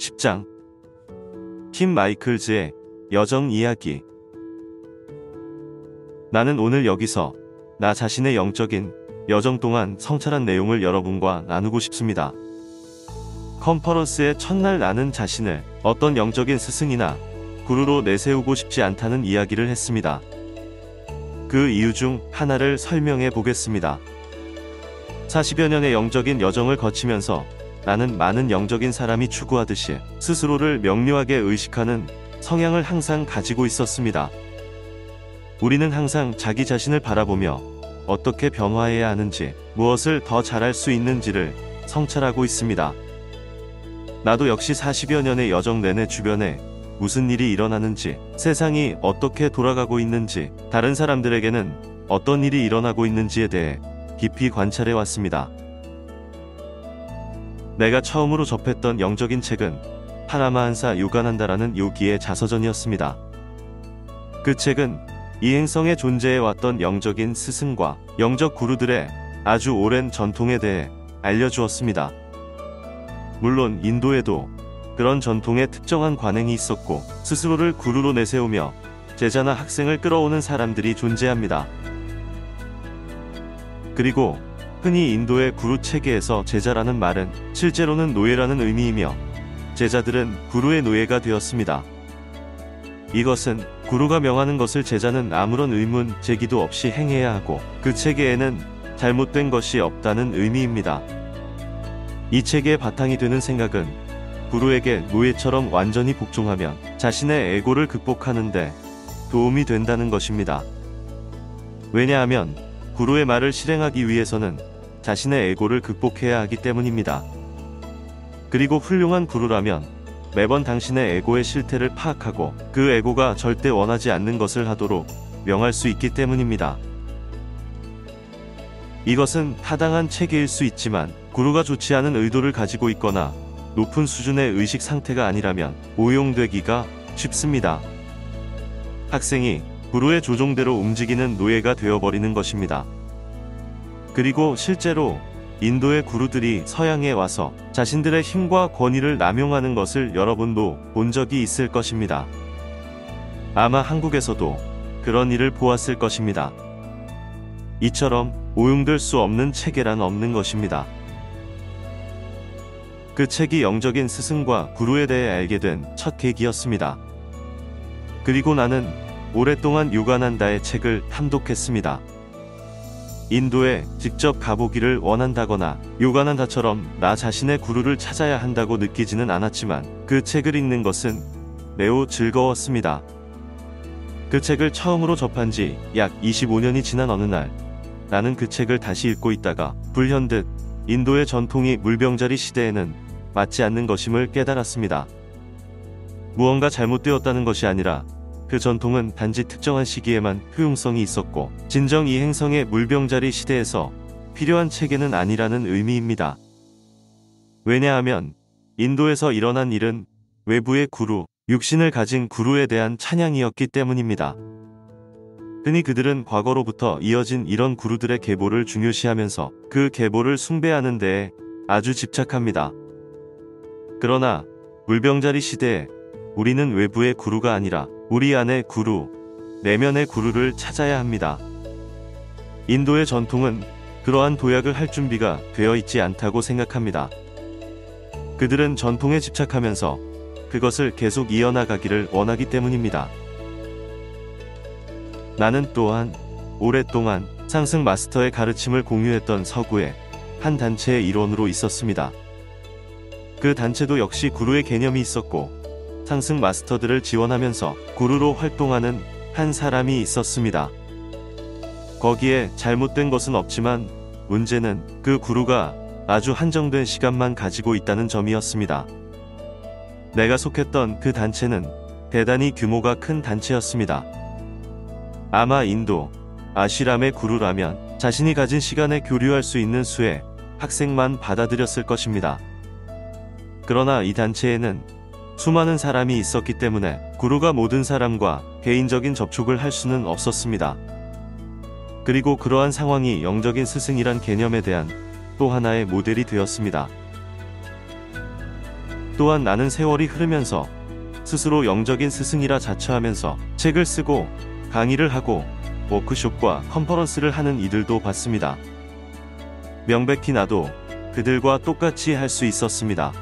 10장 팀 마이클즈의 여정 이야기. 나는 오늘 여기서 나 자신의 영적인 여정 동안 성찰한 내용을 여러분과 나누고 싶습니다. 컨퍼런스의 첫날 나는 자신을 어떤 영적인 스승이나 구루로 내세우고 싶지 않다는 이야기를 했습니다. 그 이유 중 하나를 설명해 보겠습니다. 40여 년의 영적인 여정을 거치면서 나는 많은 영적인 사람이 추구하듯이 스스로를 명료하게 의식하는 성향을 항상 가지고 있었습니다. 우리는 항상 자기 자신을 바라보며 어떻게 변화해야 하는지, 무엇을 더 잘할 수 있는지를 성찰하고 있습니다. 나도 역시 40여 년의 여정 내내 주변에 무슨 일이 일어나는지, 세상이 어떻게 돌아가고 있는지, 다른 사람들에게는 어떤 일이 일어나고 있는지에 대해 깊이 관찰해 왔습니다. 내가 처음으로 접했던 영적인 책은 파라마한사 요가난다라는 요기의 자서전이었습니다. 그 책은 이행성에 존재해왔던 영적인 스승과 영적 구루들의 아주 오랜 전통에 대해 알려주었습니다. 물론 인도에도 그런 전통에 특정한 관행이 있었고 스스로를 구루로 내세우며 제자나 학생을 끌어오는 사람들이 존재합니다. 그리고 흔히 인도의 구루 체계에서 제자라는 말은 실제로는 노예라는 의미이며 제자들은 구루의 노예가 되었습니다. 이것은 구루가 명하는 것을 제자는 아무런 의문 제기도 없이 행해야 하고 그 체계에는 잘못된 것이 없다는 의미입니다. 이 체계의 바탕이 되는 생각은 구루에게 노예처럼 완전히 복종하면 자신의 에고를 극복하는데 도움이 된다는 것입니다. 왜냐하면 구루의 말을 실행하기 위해서는 자신의 에고를 극복해야 하기 때문입니다. 그리고 훌륭한 구루라면 매번 당신의 에고의 실태를 파악하고 그 에고가 절대 원하지 않는 것을 하도록 명할 수 있기 때문입니다. 이것은 타당한 체계일 수 있지만 구루가 좋지 않은 의도를 가지고 있거나 높은 수준의 의식 상태가 아니라면 오용되기가 쉽습니다. 학생이 구루의 조종대로 움직이는 노예가 되어버리는 것입니다. 그리고 실제로 인도의 구루들이 서양에 와서 자신들의 힘과 권위를 남용하는 것을 여러분도 본 적이 있을 것입니다. 아마 한국에서도 그런 일을 보았을 것입니다. 이처럼 오용될 수 없는 체계란 없는 것입니다. 그 책이 영적인 스승과 구루에 대해 알게 된 첫 계기였습니다. 그리고 나는 오랫동안 요가난다의 책을 탐독했습니다. 인도에 직접 가보기를 원한다거나 요가난다처럼 나 자신의 구루를 찾아야 한다고 느끼지는 않았지만 그 책을 읽는 것은 매우 즐거웠습니다. 그 책을 처음으로 접한 지 약 25년이 지난 어느 날 나는 그 책을 다시 읽고 있다가 불현듯 인도의 전통이 물병자리 시대에는 맞지 않는 것임을 깨달았습니다. 무언가 잘못되었다는 것이 아니라 그 전통은 단지 특정한 시기에만 효용성이 있었고 진정 이행성의 물병자리 시대에서 필요한 체계는 아니라는 의미입니다. 왜냐하면 인도에서 일어난 일은 외부의 구루, 육신을 가진 구루에 대한 찬양이었기 때문입니다. 흔히 그들은 과거로부터 이어진 이런 구루들의 계보를 중요시하면서 그 계보를 숭배하는 데에 아주 집착합니다. 그러나 물병자리 시대에 우리는 외부의 구루가 아니라 우리 안의 구루, 내면의 구루를 찾아야 합니다. 인도의 전통은 그러한 도약을 할 준비가 되어 있지 않다고 생각합니다. 그들은 전통에 집착하면서 그것을 계속 이어나가기를 원하기 때문입니다. 나는 또한 오랫동안 상승 마스터의 가르침을 공유했던 서구의 한 단체의 일원으로 있었습니다. 그 단체도 역시 구루의 개념이 있었고 상승 마스터들을 지원하면서 구루로 활동하는 한 사람이 있었습니다. 거기에 잘못된 것은 없지만 문제는 그 구루가 아주 한정된 시간만 가지고 있다는 점이었습니다. 내가 속했던 그 단체는 대단히 규모가 큰 단체였습니다. 아마 인도, 아쉬람의 구루라면 자신이 가진 시간에 교류할 수 있는 수의 학생만 받아들였을 것입니다. 그러나 이 단체에는 수많은 사람이 있었기 때문에 구루가 모든 사람과 개인적인 접촉을 할 수는 없었습니다. 그리고 그러한 상황이 영적인 스승이란 개념에 대한 또 하나의 모델이 되었습니다. 또한 나는 세월이 흐르면서 스스로 영적인 스승이라 자처하면서 책을 쓰고 강의를 하고 워크숍과 컨퍼런스를 하는 이들도 봤습니다. 명백히 나도 그들과 똑같이 할 수 있었습니다.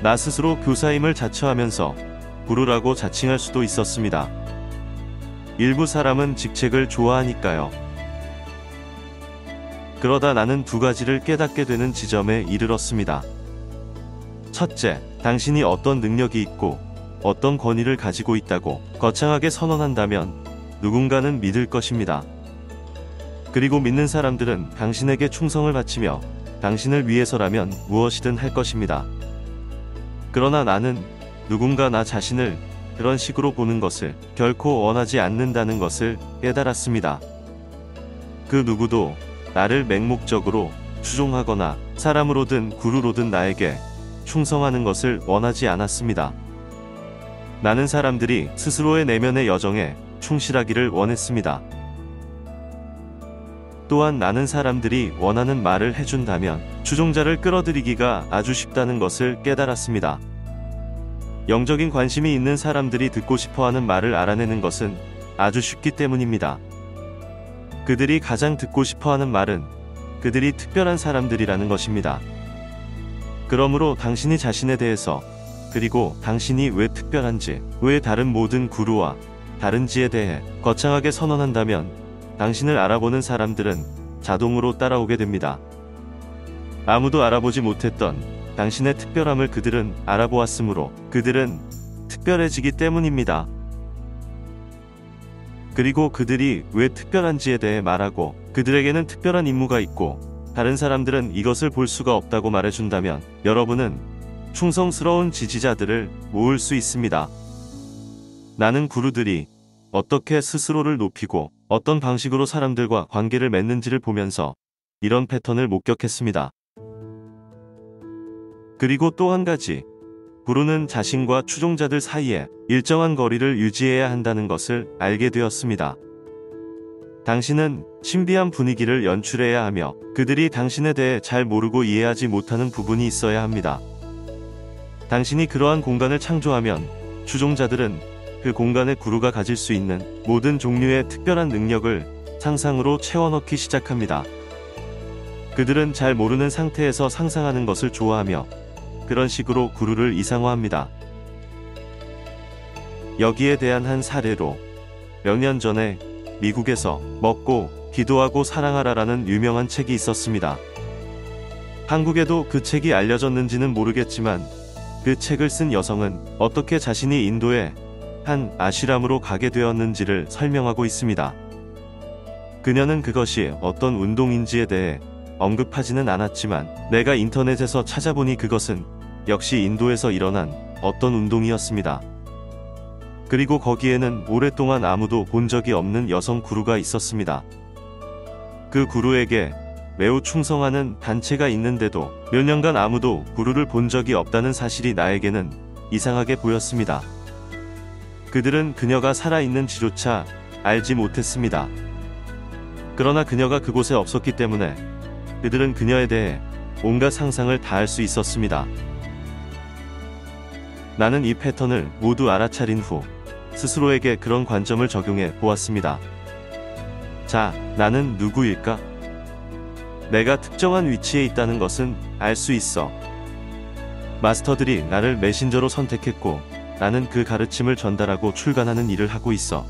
나 스스로 교사임을 자처하면서 구루라고 자칭할 수도 있었습니다. 일부 사람은 직책을 좋아하니까요. 그러다 나는 두 가지를 깨닫게 되는 지점에 이르렀습니다. 첫째, 당신이 어떤 능력이 있고 어떤 권위를 가지고 있다고 거창하게 선언한다면 누군가는 믿을 것입니다. 그리고 믿는 사람들은 당신에게 충성을 바치며 당신을 위해서라면 무엇이든 할 것입니다. 그러나 나는 누군가 나 자신을 그런 식으로 보는 것을 결코 원하지 않는다는 것을 깨달았습니다. 그 누구도 나를 맹목적으로 추종하거나 사람으로든 구루로든 나에게 충성하는 것을 원하지 않았습니다. 나는 사람들이 스스로의 내면의 여정에 충실하기를 원했습니다. 또한 나는 사람들이 원하는 말을 해준다면 추종자를 끌어들이기가 아주 쉽다는 것을 깨달았습니다. 영적인 관심이 있는 사람들이 듣고 싶어하는 말을 알아내는 것은 아주 쉽기 때문입니다. 그들이 가장 듣고 싶어하는 말은 그들이 특별한 사람들이라는 것입니다. 그러므로 당신이 자신에 대해서, 그리고 당신이 왜 특별한지, 왜 다른 모든 구루와 다른지에 대해 거창하게 선언한다면 당신을 알아보는 사람들은 자동으로 따라오게 됩니다. 아무도 알아보지 못했던 당신의 특별함을 그들은 알아보았으므로 그들은 특별해지기 때문입니다. 그리고 그들이 왜 특별한지에 대해 말하고 그들에게는 특별한 임무가 있고 다른 사람들은 이것을 볼 수가 없다고 말해준다면 여러분은 충성스러운 지지자들을 모을 수 있습니다. 나는 구루들이 어떻게 스스로를 높이고 어떤 방식으로 사람들과 관계를 맺는지를 보면서 이런 패턴을 목격했습니다. 그리고 또 한 가지, 구루는 자신과 추종자들 사이에 일정한 거리를 유지해야 한다는 것을 알게 되었습니다. 당신은 신비한 분위기를 연출해야 하며 그들이 당신에 대해 잘 모르고 이해하지 못하는 부분이 있어야 합니다. 당신이 그러한 공간을 창조하면 추종자들은 그 공간에 구루가 가질 수 있는 모든 종류의 특별한 능력을 상상으로 채워넣기 시작합니다. 그들은 잘 모르는 상태에서 상상하는 것을 좋아하며 그런 식으로 구루를 이상화합니다. 여기에 대한 한 사례로 몇 년 전에 미국에서 먹고 기도하고 사랑하라라는 유명한 책이 있었습니다. 한국에도 그 책이 알려졌는지는 모르겠지만 그 책을 쓴 여성은 어떻게 자신이 인도의 한 아시람으로 가게 되었는지를 설명하고 있습니다. 그녀는 그것이 어떤 운동인지에 대해 언급하지는 않았지만 내가 인터넷에서 찾아보니 그것은 역시 인도에서 일어난 어떤 운동이었습니다. 그리고 거기에는 오랫동안 아무도 본 적이 없는 여성 구루가 있었습니다. 그 구루에게 매우 충성하는 단체가 있는데도 몇 년간 아무도 구루를 본 적이 없다는 사실이 나에게는 이상하게 보였습니다. 그들은 그녀가 살아있는지조차 알지 못했습니다. 그러나 그녀가 그곳에 없었기 때문에 그들은 그녀에 대해 온갖 상상을 다 할 수 있었습니다. 나는 이 패턴을 모두 알아차린 후 스스로에게 그런 관점을 적용해 보았습니다. 자, 나는 누구일까? 내가 특정한 위치에 있다는 것은 알 수 있어. 마스터들이 나를 메신저로 선택했고 나는 그 가르침을 전달하고 출간하는 일을 하고 있어.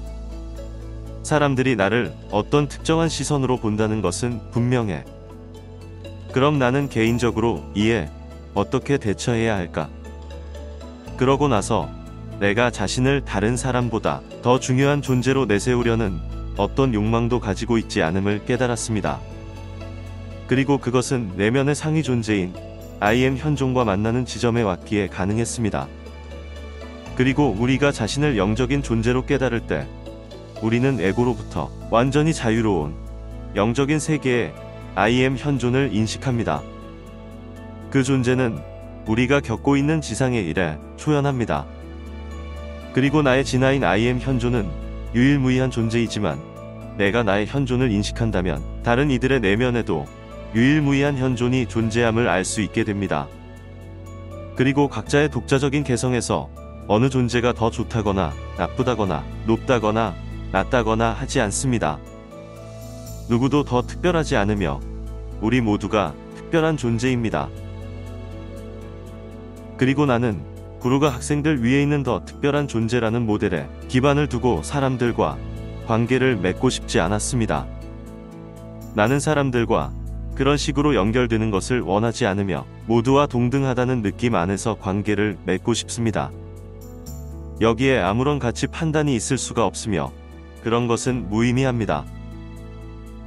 사람들이 나를 어떤 특정한 시선으로 본다는 것은 분명해. 그럼 나는 개인적으로 이에 어떻게 대처해야 할까? 그러고 나서 내가 자신을 다른 사람보다 더 중요한 존재로 내세우려는 어떤 욕망도 가지고 있지 않음을 깨달았습니다. 그리고 그것은 내면의 상위 존재인 I am 현존과 만나는 지점에 왔기에 가능했습니다. 그리고 우리가 자신을 영적인 존재로 깨달을 때 우리는 에고로부터 완전히 자유로운 영적인 세계의 I am 현존을 인식합니다. 그 존재는 우리가 겪고 있는 지상의 일에 초연합니다. 그리고 나의 진화인 I am 현존은 유일무이한 존재이지만 내가 나의 현존을 인식한다면 다른 이들의 내면에도 유일무이한 현존이 존재함을 알 수 있게 됩니다. 그리고 각자의 독자적인 개성에서 어느 존재가 더 좋다거나 나쁘다거나 높다거나 낮다거나 하지 않습니다. 누구도 더 특별하지 않으며 우리 모두가 특별한 존재입니다. 그리고 나는 구루가 학생들 위에 있는 더 특별한 존재라는 모델에 기반을 두고 사람들과 관계를 맺고 싶지 않았습니다. 나는 사람들과 그런 식으로 연결되는 것을 원하지 않으며 모두와 동등하다는 느낌 안에서 관계를 맺고 싶습니다. 여기에 아무런 가치 판단이 있을 수가 없으며 그런 것은 무의미합니다.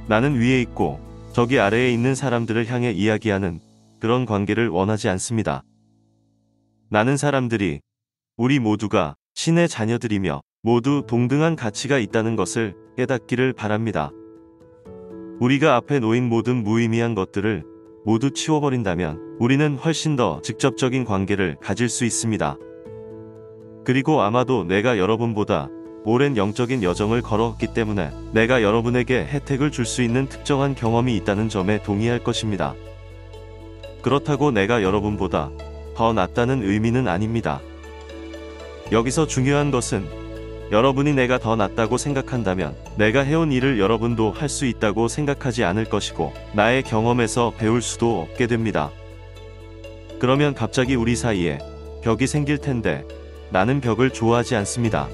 나는 위에 있고 저기 아래에 있는 사람들을 향해 이야기하는 그런 관계를 원하지 않습니다. 나는 사람들이 우리 모두가 신의 자녀들이며 모두 동등한 가치가 있다는 것을 깨닫기를 바랍니다. 우리가 앞에 놓인 모든 무의미한 것들을 모두 치워버린다면 우리는 훨씬 더 직접적인 관계를 가질 수 있습니다. 그리고 아마도 내가 여러분보다 오랜 영적인 여정을 걸어왔기 때문에 내가 여러분에게 혜택을 줄 수 있는 특정한 경험이 있다는 점에 동의할 것입니다. 그렇다고 내가 여러분보다 더 낫다는 의미는 아닙니다. 여기서 중요한 것은 여러분이 내가 더 낫다고 생각한다면 내가 해온 일을 여러분도 할 수 있다고 생각하지 않을 것이고 나의 경험에서 배울 수도 없게 됩니다. 그러면 갑자기 우리 사이에 벽이 생길 텐데 나는 벽을 좋아하지 않습니다.